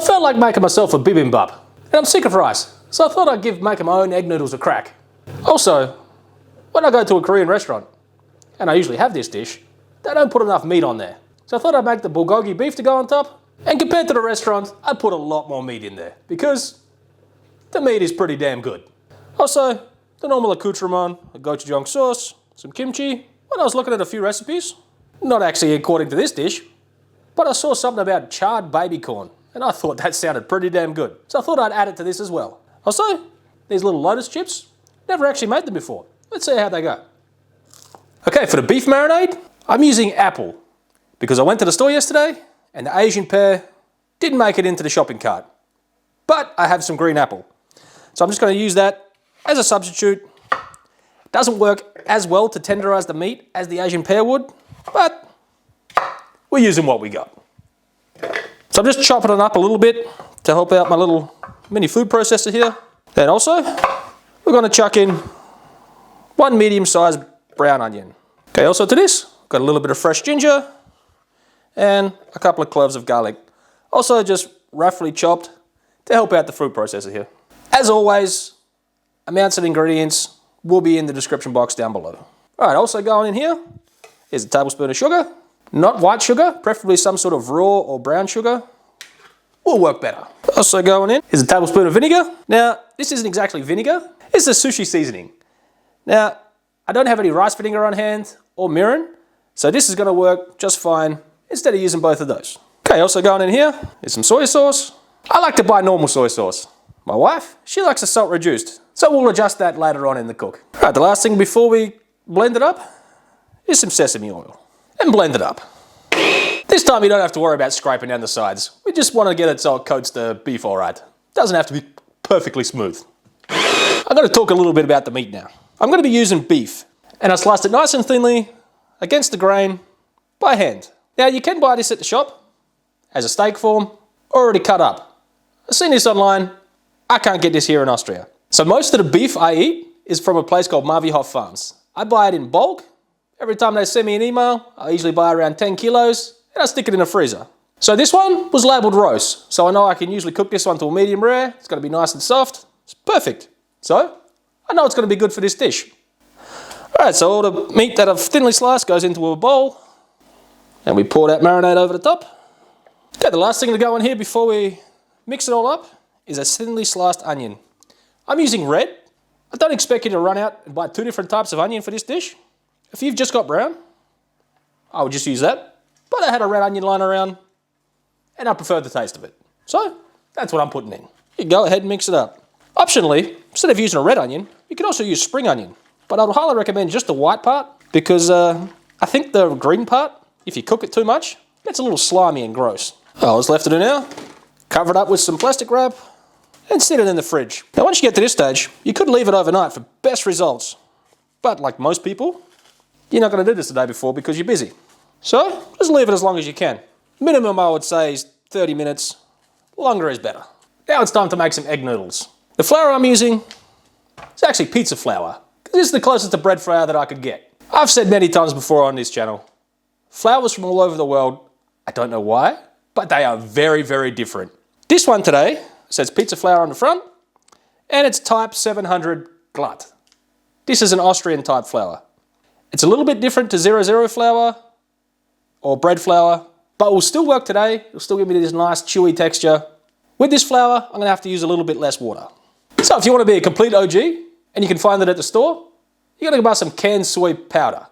I felt like making myself a bibimbap. And I'm sick of rice, so I thought I'd give making my own egg noodles a crack. Also, when I go to a Korean restaurant, and I usually have this dish, they don't put enough meat on there. So I thought I'd make the bulgogi beef to go on top, and compared to the restaurant, I'd put a lot more meat in there, because the meat is pretty damn good. Also, the normal accoutrement, a gochujang sauce, some kimchi. When I was looking at a few recipes, not actually according to this dish, but I saw something about charred baby corn, and I thought that sounded pretty damn good. So I thought I'd add it to this as well. Also, these little Lotus chips, never actually made them before. Let's see how they go. Okay, for the beef marinade, I'm using apple, because I went to the store yesterday, and the Asian pear didn't make it into the shopping cart. But I have some green apple. So I'm just going to use that as a substitute. It doesn't work as well to tenderize the meat as the Asian pear would, but we're using what we got. So I'm just chopping it up a little bit to help out my little mini food processor here. Then also, we're going to chuck in one medium-sized brown onion. Okay, also to this, got a little bit of fresh ginger and a couple of cloves of garlic. Also just roughly chopped to help out the food processor here. As always, amounts and ingredients will be in the description box down below. All right, also going in here is a tablespoon of sugar. Not white sugar, preferably some sort of raw or brown sugar. Will work better. Also going in is a tablespoon of vinegar. Now, this isn't exactly vinegar, it's a sushi seasoning. Now, I don't have any rice vinegar on hand or mirin, so this is gonna work just fine instead of using both of those. Okay, also going in here is some soy sauce. I like to buy normal soy sauce. My wife, she likes the salt reduced, so we'll adjust that later on in the cook. All right, the last thing before we blend it up is some sesame oil. And blend it up. This time you don't have to worry about scraping down the sides. We just want to get it so it coats the beef all right. Doesn't have to be perfectly smooth. I'm going to talk a little bit about the meat now. I'm going to be using beef, and I sliced it nice and thinly against the grain by hand. Now you can buy this at the shop as a steak form, already cut up. I've seen this online. I can't get this here in Austria. So most of the beef I eat is from a place called Marvihof Farms. I buy it in bulk. Every time they send me an email, I usually buy around 10 kilos and I stick it in a freezer. So this one was labelled roast, so I know I can usually cook this one to a medium rare. It's going to be nice and soft. It's perfect. So I know it's going to be good for this dish. Alright, so all the meat that I've thinly sliced goes into a bowl and we pour that marinade over the top. Okay, the last thing to go in here before we mix it all up is a thinly sliced onion. I'm using red. I don't expect you to run out and buy two different types of onion for this dish. If you've just got brown, I would just use that. But I had a red onion lying around, and I preferred the taste of it. So, that's what I'm putting in. You go ahead and mix it up. Optionally, instead of using a red onion, you can also use spring onion. But I would highly recommend just the white part, because I think the green part, if you cook it too much, gets a little slimy and gross. I just left it in now, cover it up with some plastic wrap, and set it in the fridge. Now once you get to this stage, you could leave it overnight for best results. But like most people, you're not going to do this the day before because you're busy. So, just leave it as long as you can. Minimum, I would say, is 30 minutes. Longer is better. Now it's time to make some egg noodles. The flour I'm using is actually pizza flour, because this is the closest to bread flour that I could get. I've said many times before on this channel, flours from all over the world, I don't know why, but they are very, very different. This one today says pizza flour on the front, and it's type 700 glatt. This is an Austrian type flour. It's a little bit different to 00 flour or bread flour, but will still work today. It'll still give me this nice chewy texture. With this flour, I'm gonna have to use a little bit less water. So if you wanna be a complete OG, and you can find it at the store, you gotta go buy some canned soy powder.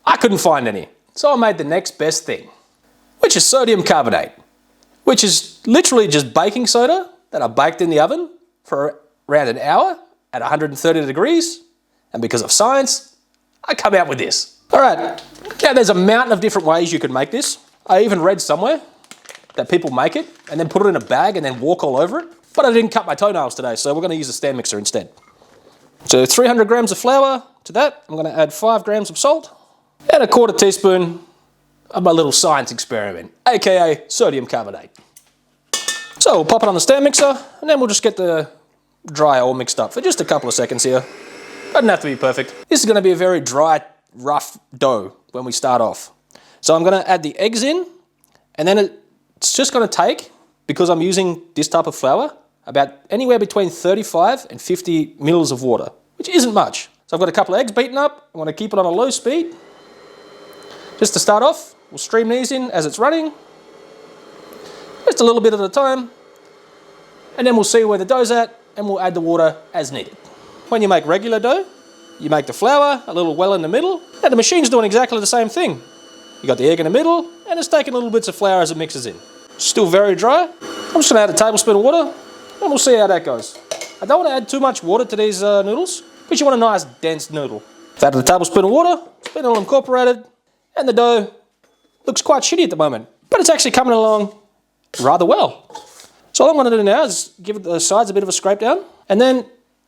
I couldn't find any, so I made the next best thing, which is sodium carbonate, which is literally just baking soda that I baked in the oven for around an hour at 130 degrees, and because of science, I come out with this. All right, now there's a mountain of different ways you can make this. I even read somewhere that people make it and then put it in a bag and then walk all over it, but I didn't cut my toenails today, so we're gonna use a stand mixer instead. So 300 grams of flour. To that, I'm gonna add 5 grams of salt and a quarter teaspoon of my little science experiment, AKA sodium carbonate. So we'll pop it on the stand mixer and then we'll just get the dry all mixed up for just a couple of seconds here. Doesn't have to be perfect. This is gonna be a very dry, rough dough when we start off. So I'm gonna add the eggs in, and then it's just gonna take because I'm using this type of flour, about anywhere between 35 and 50 mils of water, which isn't much. So I've got a couple of eggs beaten up. I want to keep it on a low speed. Just to start off, we'll stream these in as it's running. Just a little bit at a time. And then we'll see where the dough's at, and we'll add the water as needed. When you make regular dough, you make the flour a little well in the middle, and the machine's doing exactly the same thing. You got the egg in the middle, and it's taking little bits of flour as it mixes in. Still very dry. I'm just going to add a tablespoon of water, and we'll see how that goes. I don't want to add too much water to these noodles, because you want a nice dense noodle. I've added a tablespoon of water, it's been all incorporated, and the dough looks quite shitty at the moment, but it's actually coming along rather well. So all I'm going to do now is give the sides a bit of a scrape down, and then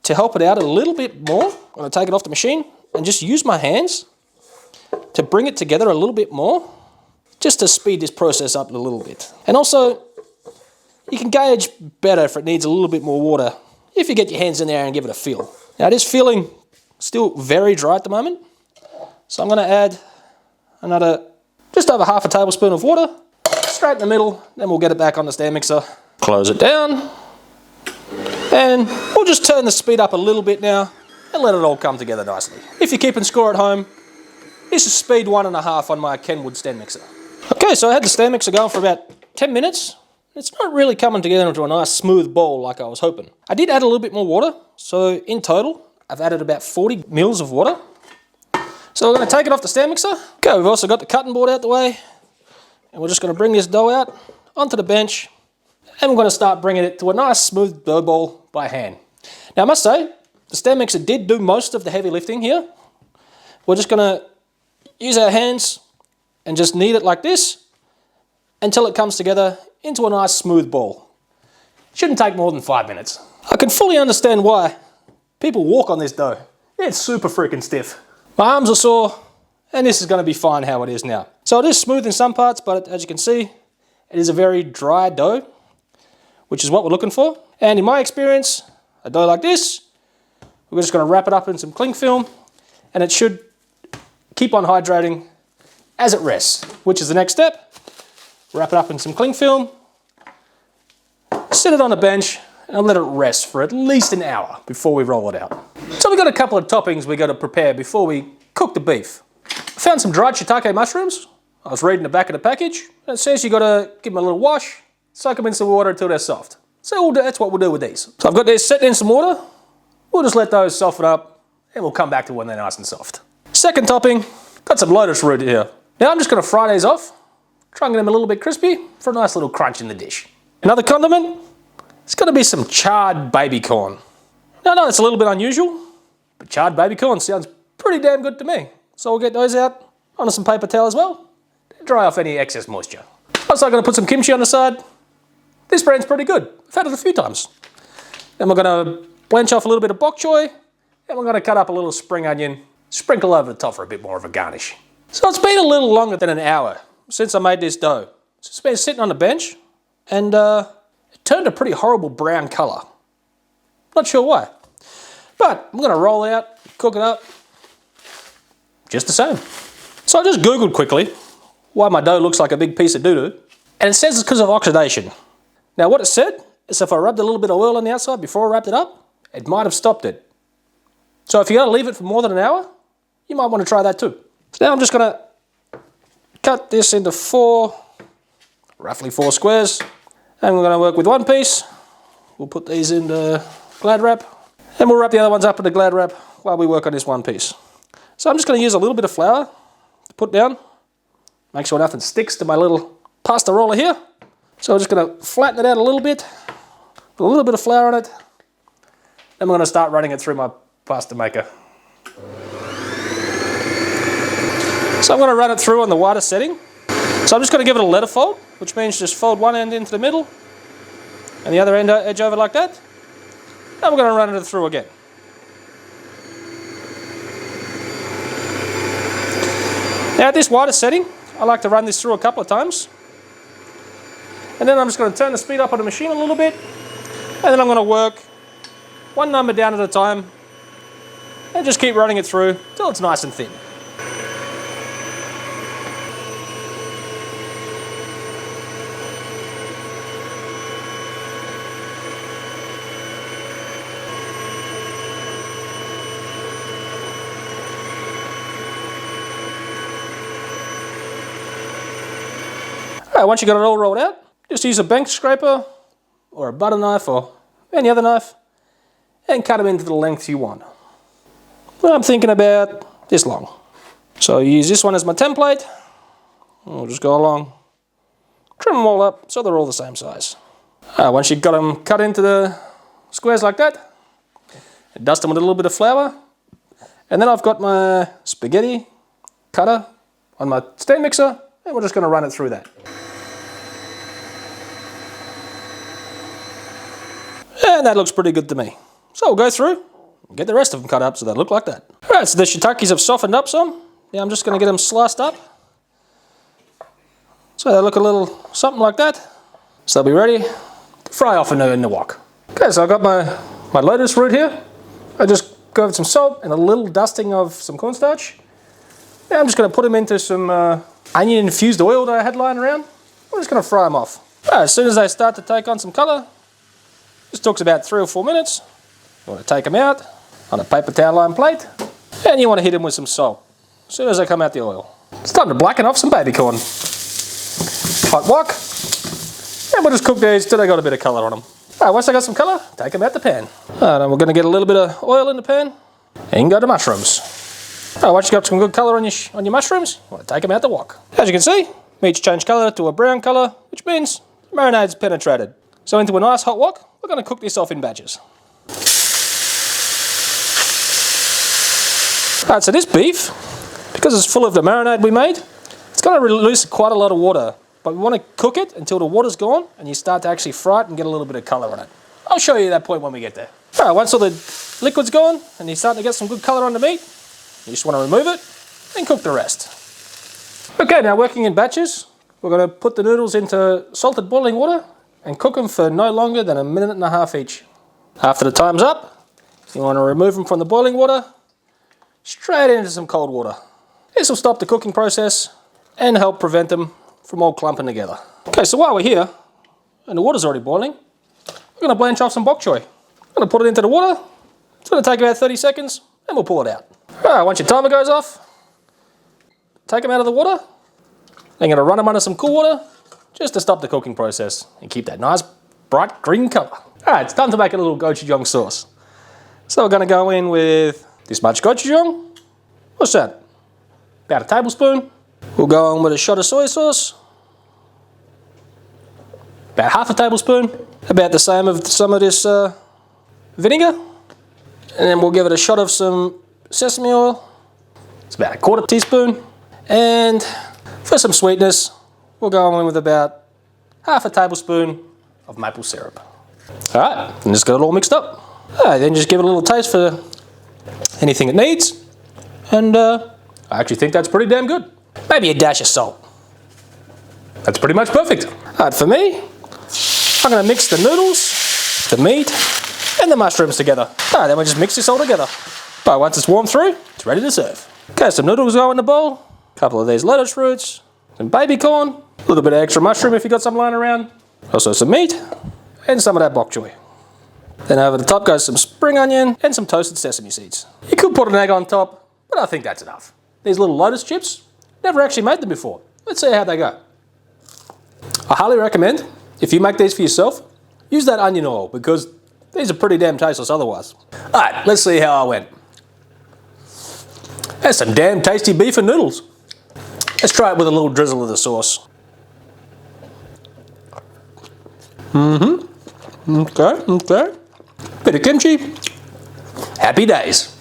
to help it out a little bit more, I'm going to take it off the machine and just use my hands to bring it together a little bit more, just to speed this process up a little bit. And also, you can gauge better if it needs a little bit more water if you get your hands in there and give it a feel. Now it is feeling still very dry at the moment, so I'm going to add another just over half a tablespoon of water, straight in the middle, then we'll get it back on the stand mixer. Close it down, and we'll just turn the speed up a little bit now and let it all come together nicely. If you're keeping score at home, this is speed 1.5 on my Kenwood stand mixer. Okay, so I had the stand mixer going for about 10 minutes. It's not really coming together into a nice smooth ball like I was hoping. I did add a little bit more water, so in total, I've added about 40 mils of water. So we're going to take it off the stand mixer. Okay, we've also got the cutting board out the way, and we're just going to bring this dough out onto the bench, and we're going to start bringing it to a nice smooth dough ball by hand. Now I must say, the stand mixer did do most of the heavy lifting here. We're just going to use our hands and just knead it like this until it comes together into a nice smooth ball. Shouldn't take more than 5 minutes. I can fully understand why people walk on this dough. It's super freaking stiff. My arms are sore, and this is going to be fine how it is now. So it is smooth in some parts, but as you can see, it is a very dry dough, which is what we're looking for. And in my experience, a dough like this, we're just going to wrap it up in some cling film, and it should keep on hydrating as it rests, which is the next step. Wrap it up in some cling film, sit it on the bench, and let it rest for at least an hour before we roll it out. So we've got a couple of toppings we've got to prepare before we cook the beef. I found some dried shiitake mushrooms. I was reading the back of the package, and it says you've got to give them a little wash, soak them in some water until they're soft. So that's what we'll do with these. So I've got these set in some water. We'll just let those soften up, and we'll come back to when they're nice and soft. Second topping, got some lotus root here. Now I'm just going to fry these off, try and get them a little bit crispy for a nice little crunch in the dish. Another condiment, it's going to be some charred baby corn. Now I know it's a little bit unusual, but charred baby corn sounds pretty damn good to me. So we'll get those out onto some paper towel as well, to dry off any excess moisture. Also going to put some kimchi on the side. This brand's pretty good. I've had it a few times. Then we're going to blanch off a little bit of bok choy, and we're going to cut up a little spring onion, sprinkle over the top for a bit more of a garnish. So it's been a little longer than an hour since I made this dough. So it's been sitting on the bench, and it turned a pretty horrible brown colour. Not sure why. But I'm going to roll it out, cook it up, just the same. So I just Googled quickly why my dough looks like a big piece of doo-doo, and it says it's because of oxidation. Now what it said is if I rubbed a little bit of oil on the outside before I wrapped it up, it might have stopped it. So if you're going to leave it for more than an hour, you might want to try that too. So now I'm just going to cut this into roughly four squares, and we're going to work with one piece. We'll put these in the Glad wrap, and we'll wrap the other ones up in the Glad wrap while we work on this one piece. So I'm just going to use a little bit of flour to put down, make sure nothing sticks to my little pasta roller here. So I'm just going to flatten it out a little bit, put a little bit of flour on it, then we're going to start running it through my pasta maker. So I'm going to run it through on the wider setting. So I'm just going to give it a letter fold, which means just fold one end into the middle and the other end edge over like that. And we're going to run it through again. Now at this wider setting, I like to run this through a couple of times. And then I'm just going to turn the speed up on the machine a little bit. And then I'm going to work one number down at a time and just keep running it through till it's nice and thin. Once you got it all rolled out, just use a bank scraper or a butter knife or any other knife and cut them into the length you want. Well, I'm thinking about this long. So I use this one as my template. We'll just go along, trim them all up so they're all the same size. Once you've got them cut into the squares like that, dust them with a little bit of flour. And then I've got my spaghetti cutter on my stand mixer, and we're just going to run it through that. And that looks pretty good to me. So we'll go through and get the rest of them cut up so they look like that. Alright, so the shiitakes have softened up some. Now I'm just going to get them sliced up. So they look a little something like that. So they'll be ready to fry off in the wok. Okay, so I've got my Lotus root here. I just go over some salt and a little dusting of some cornstarch. Now I'm just going to put them into some onion infused oil that I had lying around. I'm just going to fry them off. As soon as they start to take on some colour, this talks about 3 or 4 minutes. You want to take them out on a paper towel lined plate, and you want to hit them with some salt as soon as they come out the oil. It's time to blacken off some baby corn. Hot wok, and we'll just cook these till they got a bit of colour on them. Once they got some colour, take them out the pan. And we're going to get a little bit of oil in the pan, and go to mushrooms. Once you've got some good colour on your mushrooms, you want to take them out the wok. As you can see, meat's changed colour to a brown colour, which means the marinade's penetrated. So into a nice hot wok, we're going to cook this off in batches. Alright, so this beef, because it's full of the marinade we made, it's going to release quite a lot of water. But we want to cook it until the water's gone and you start to actually fry it and get a little bit of colour on it. I'll show you that point when we get there. Alright, once all the liquid's gone and you're starting to get some good colour on the meat, you just want to remove it and cook the rest. Okay, now working in batches, we're going to put the noodles into salted boiling water and cook them for no longer than 1.5 minutes each. After the time's up, you want to remove them from the boiling water, straight into some cold water. This will stop the cooking process and help prevent them from all clumping together. Okay, so while we're here, and the water's already boiling, we're going to blanch off some bok choy. I'm going to put it into the water. It's going to take about 30 seconds, and we'll pull it out. Alright, once your timer goes off, take them out of the water. Then you're going to run them under some cool water, just to stop the cooking process and keep that nice bright green colour. Alright, it's time to make a little gochujang sauce. So we're going to go in with this much gochujang. What's that? About a tablespoon. We'll go on with a shot of soy sauce. About half a tablespoon. About the same of some of this vinegar. And then we'll give it a shot of some sesame oil. It's about 1/4 teaspoon. And for some sweetness, we'll go on with about half a tablespoon of maple syrup. Alright, and just got it all mixed up. Then just give it a little taste for anything it needs. And I actually think that's pretty damn good. Maybe a dash of salt. That's pretty much perfect. Alright, for me, I'm going to mix the noodles, the meat, and the mushrooms together. Alright, then we'll just mix this all together. But once it's warmed through, it's ready to serve. Okay, some noodles go in the bowl, a couple of these lettuce roots, some baby corn, a little bit of extra mushroom if you've got some lying around, also some meat, and some of that bok choy. Then over the top goes some spring onion and some toasted sesame seeds. You could put an egg on top, but I think that's enough. These little Lotus chips, never actually made them before. Let's see how they go. I highly recommend, if you make these for yourself, use that onion oil because these are pretty damn tasteless otherwise. Alright, let's see how I went. That's some damn tasty beef and noodles. Let's try it with a little drizzle of the sauce. Okay. Bit of kimchi. Happy days.